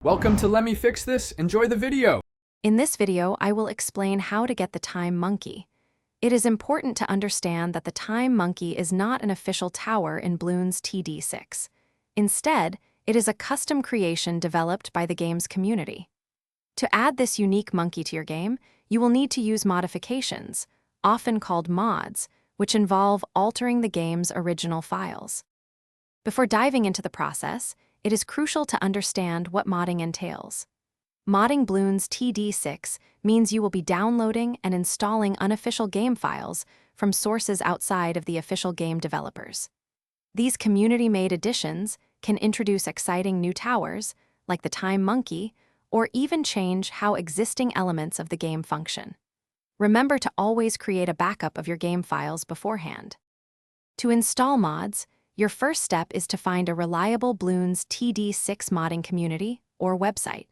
Welcome to Let Me Fix This. Enjoy the video. In this video, I will explain how to get the time monkey. It is important to understand that the time monkey is not an official tower in Bloons TD6. Instead, it is a custom creation developed by the game's community. To add this unique monkey to your game, you will need to use modifications, often called mods, which involve altering the game's original files. Before diving into the process, it is crucial to understand what modding entails. Modding Bloons TD6 means you will be downloading and installing unofficial game files from sources outside of the official game developers. These community-made additions can introduce exciting new towers, like the Time Monkey, or even change how existing elements of the game function. Remember to always create a backup of your game files beforehand. To install mods, your first step is to find a reliable Bloons TD6 modding community or website.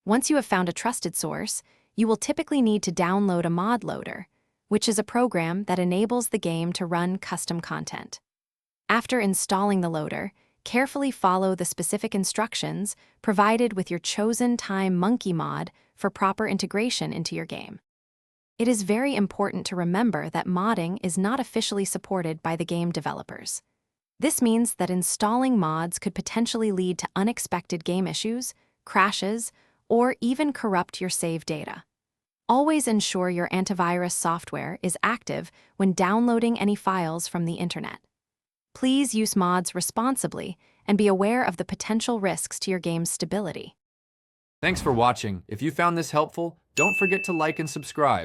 Once you have found a trusted source, you will typically need to download a mod loader, which is a program that enables the game to run custom content. After installing the loader, carefully follow the specific instructions provided with your chosen Time Monkey mod for proper integration into your game. It is very important to remember that modding is not officially supported by the game developers. This means that installing mods could potentially lead to unexpected game issues, crashes, or even corrupt your save data. Always ensure your antivirus software is active when downloading any files from the internet. Please use mods responsibly and be aware of the potential risks to your game's stability. Thanks for watching. If you found this helpful, don't forget to like and subscribe.